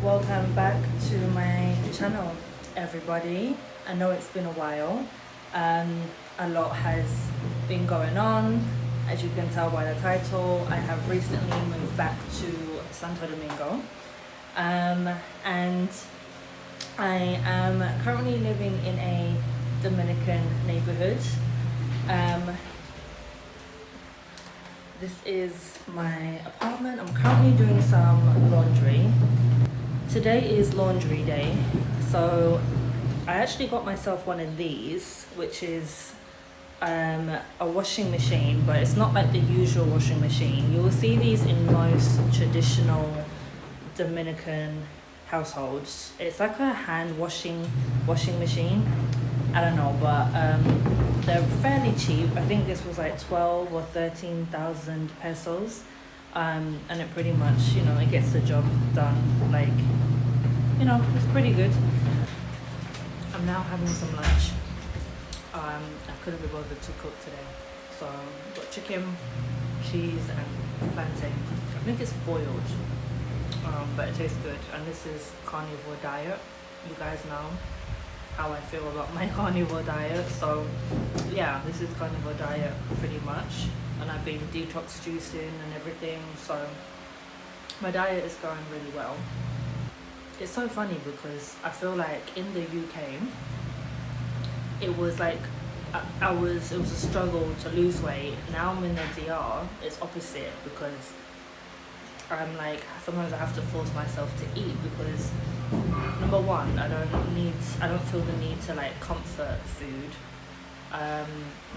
Welcome back to my channel, everybody. I know it's been a while. A lot has been going on. As you can tell by the title, I have recently moved back to Santo Domingo. And I am currently living in a Dominican neighborhood. This is my apartment. I'm currently doing some laundry. Today is laundry day, so I actually got myself one of these, which is a washing machine, but it's not like the usual washing machine. You will see these in most traditional Dominican households. It's like a hand washing machine. I don't know, but they're fairly cheap. I think this was like 12 or 13,000 pesos. And it pretty much, it gets the job done. Like, it's pretty good. I'm now having some lunch. I couldn't be bothered to cook today. So, got chicken, cheese, and plantain. I think it's boiled, but it tastes good. And this is carnivore diet. You guys know how I feel about my carnivore diet. So, yeah, this is carnivore diet pretty much. And I've been detox juicing and everything, so my diet is going really well. It's so funny because I feel like in the UK it was like it was a struggle to lose weight. Now I'm in the DR, it's opposite, because I'm like, sometimes I have to force myself to eat because number one, I don't feel the need to like comfort food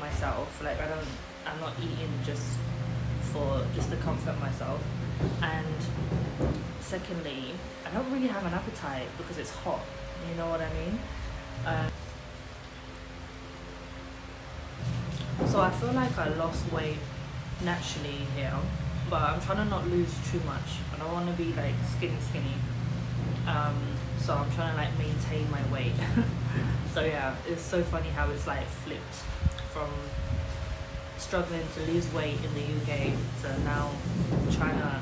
myself. Like I'm not eating just to comfort myself. And secondly, I don't really have an appetite because it's hot. You know what I mean? So I feel like I lost weight naturally here, but I'm trying to not lose too much. I don't want to be like skinny. So I'm trying to like maintain my weight. So yeah, it's so funny how it's like flipped from struggling to lose weight in the UK to now trying to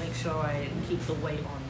make sure I keep the weight on.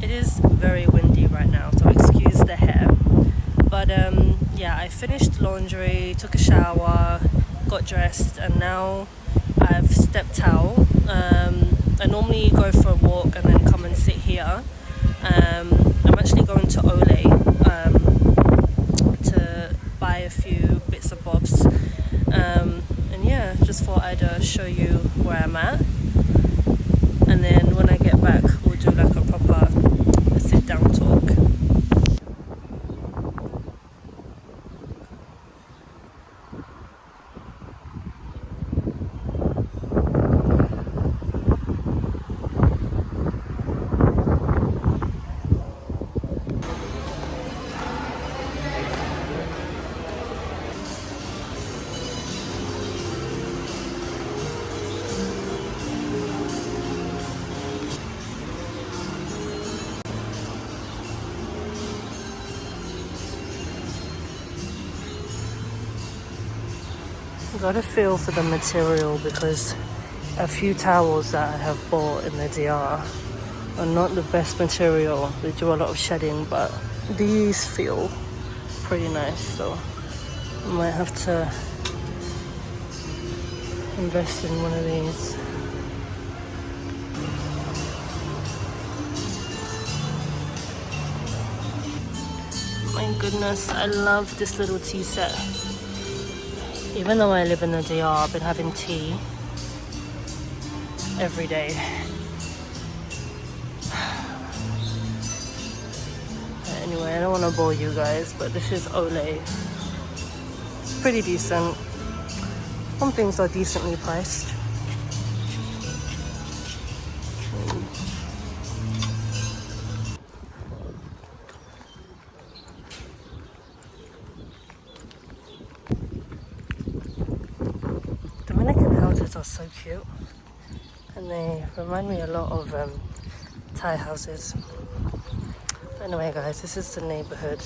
It is very windy right now, so excuse the hair. But yeah, I finished laundry, took a shower, got dressed, and now I've stepped out. I normally go for a walk and then come and sit here. I'm actually going to Ole to buy a few bits and bobs. And yeah, just thought I'd show you where I'm at. And then when I get back, we'll do like a proper sit-down talk. Got a feel for the material because a few towels that I have bought in the DR are not the best material. They do a lot of shedding, but these feel pretty nice, so I might have to invest in one of these. My goodness, I love this little tea set. Even though I live in the DR, I've been having tea every day. Anyway, I don't want to bore you guys, but this is Olay. It's pretty decent. Some things are decently priced. Dominican houses are so cute, and they remind me a lot of Thai houses. Anyway guys, this is the neighbourhood.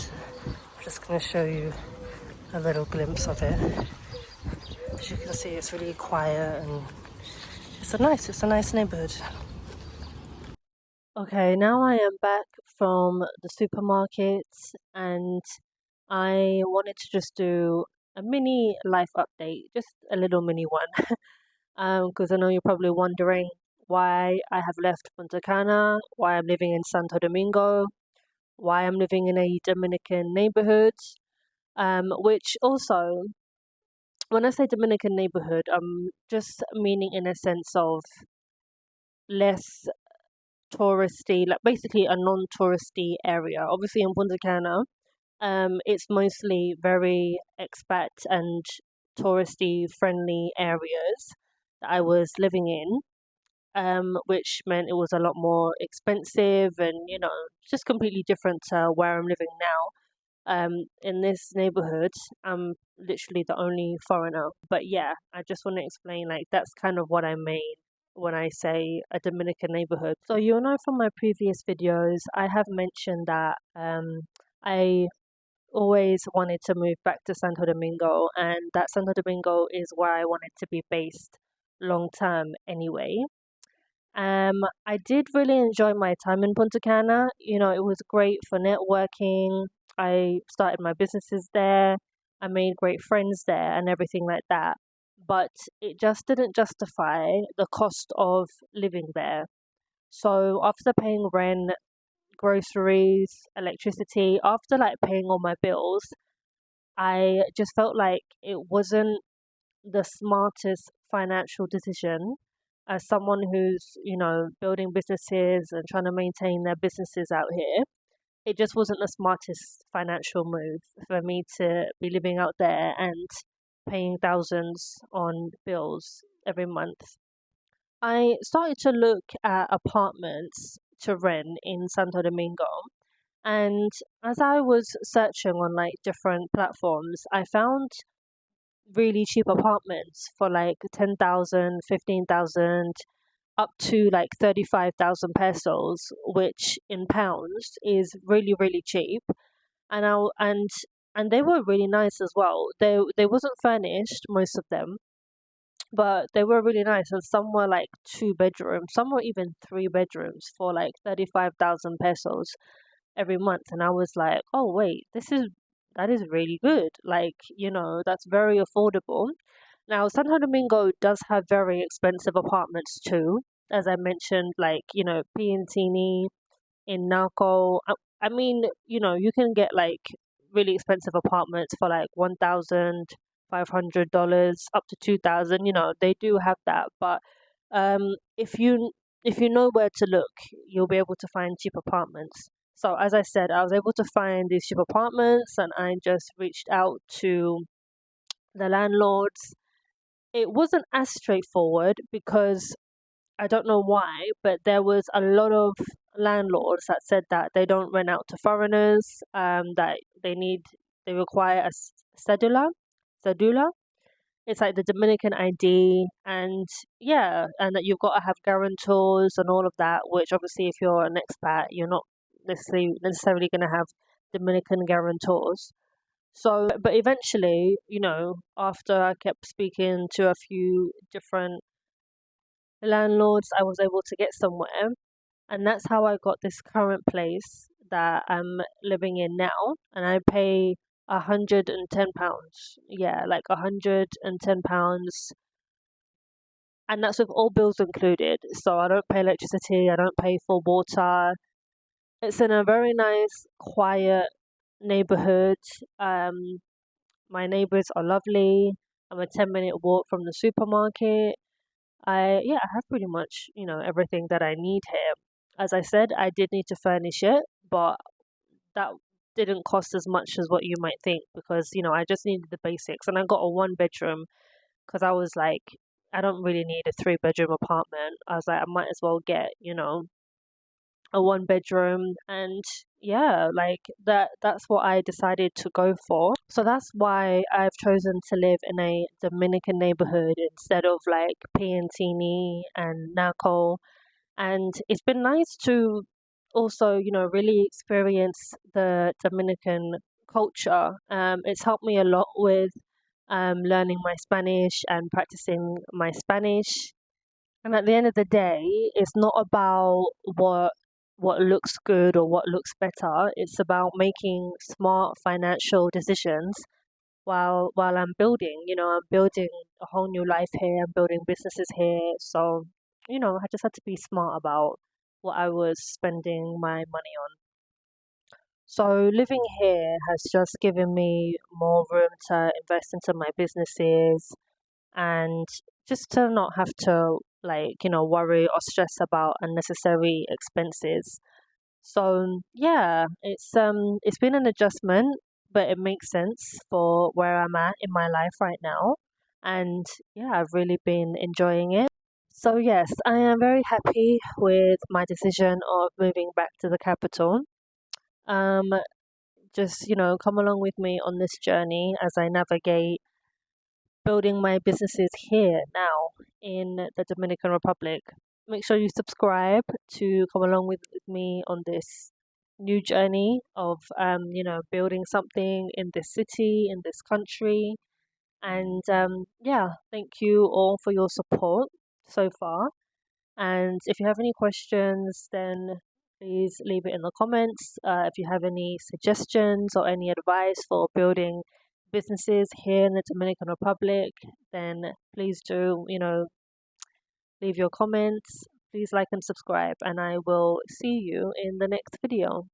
I'm just going to show you a little glimpse of it. As you can see, it's really quiet and it's a nice neighbourhood. Okay, now I am back from the supermarket and I wanted to just do a mini life update, just a little mini one. Because I know you're probably wondering why I have left Punta Cana, why I'm living in Santo Domingo, why I'm living in a Dominican neighborhood, which also, when I say Dominican neighborhood, I'm just meaning in a sense of less touristy, like basically a non-touristy area. Obviously in Punta Cana, it's mostly very expat and touristy friendly areas that I was living in. Which meant it was a lot more expensive and, just completely different to where I'm living now. In this neighborhood, I'm literally the only foreigner. But yeah, I just want to explain, like, that's kind of what I mean when I say a Dominican neighborhood. So you'll know from my previous videos, I have mentioned that I always wanted to move back to Santo Domingo, and that Santo Domingo is where I wanted to be based long term anyway. I did really enjoy my time in Punta Cana. It was great for networking. I started my businesses there. I made great friends there and everything like that. But it just didn't justify the cost of living there. So after paying rent, groceries, electricity, after like paying all my bills, I just felt like it wasn't the smartest financial decision as someone who's, building businesses and trying to maintain their businesses out here. It just wasn't the smartest financial move for me to be living out there and paying thousands on bills every month. I started to look at apartments to rent in Santo Domingo. And as I was searching on like different platforms, I found really cheap apartments for like 10,000, 15,000, up to like 35,000 pesos, which in pounds is really, really cheap. And and they were really nice as well. They wasn't furnished, most of them, but they were really nice. And some were like 2 bedrooms, some were even 3 bedrooms for like 35,000 pesos every month. And I was like, oh wait, that is really good. Like, that's very affordable. Now, Santo Domingo does have very expensive apartments too. As I mentioned, like, Piantini in Naco. I mean, you can get like really expensive apartments for like $1,500 up to 2,000. They do have that. But if you know where to look, you'll be able to find cheap apartments. So as I said, I was able to find these cheap apartments, and I just reached out to the landlords. It wasn't as straightforward because I don't know why, but there was a lot of landlords that said that they don't rent out to foreigners, that they require a cedula. It's like the Dominican ID, and yeah, and that you've got to have guarantors and all of that, which obviously if you're an expat, you're not necessarily going to have Dominican guarantors. So, but eventually, after I kept speaking to a few different landlords, I was able to get somewhere. And that's how I got this current place that I'm living in now. And I pay £110. Yeah, like £110. And that's with all bills included. So I don't pay electricity, I don't pay for water. It's in a very nice, quiet neighborhood. My neighbors are lovely. I'm a 10-minute walk from the supermarket. I have pretty much, everything that I need here. As I said, I did need to furnish it, but that didn't cost as much as what you might think because, I just needed the basics and I got a one bedroom because I was like, I don't really need a three-bedroom apartment. I was like, I might as well get, a one bedroom, and yeah, like that's what I decided to go for. So that's why I've chosen to live in a Dominican neighborhood instead of like Piantini and Naco. And it's been nice to also, really experience the Dominican culture. It's helped me a lot with learning my Spanish and practicing my Spanish. And at the end of the day, it's not about what looks good or what looks better. It's about making smart financial decisions while I'm building. I'm building a whole new life here. I'm building businesses here. So, I just had to be smart about what I was spending my money on. So living here has just given me more room to invest into my businesses and just to not have to worry or stress about unnecessary expenses. So yeah, it's been an adjustment, but it makes sense for where I'm at in my life right now. And yeah, I've really been enjoying it. So yes, I am very happy with my decision of moving back to the capital. Um just, come along with me on this journey as I navigate building my businesses here now in the Dominican Republic. Make sure you subscribe to come along with me on this new journey of building something in this city, in this country. And yeah, thank you all for your support so far. And if you have any questions, then please leave it in the comments. If you have any suggestions or any advice for building businesses here in the Dominican Republic, then please do, leave your comments. Please like and subscribe, and I will see you in the next video.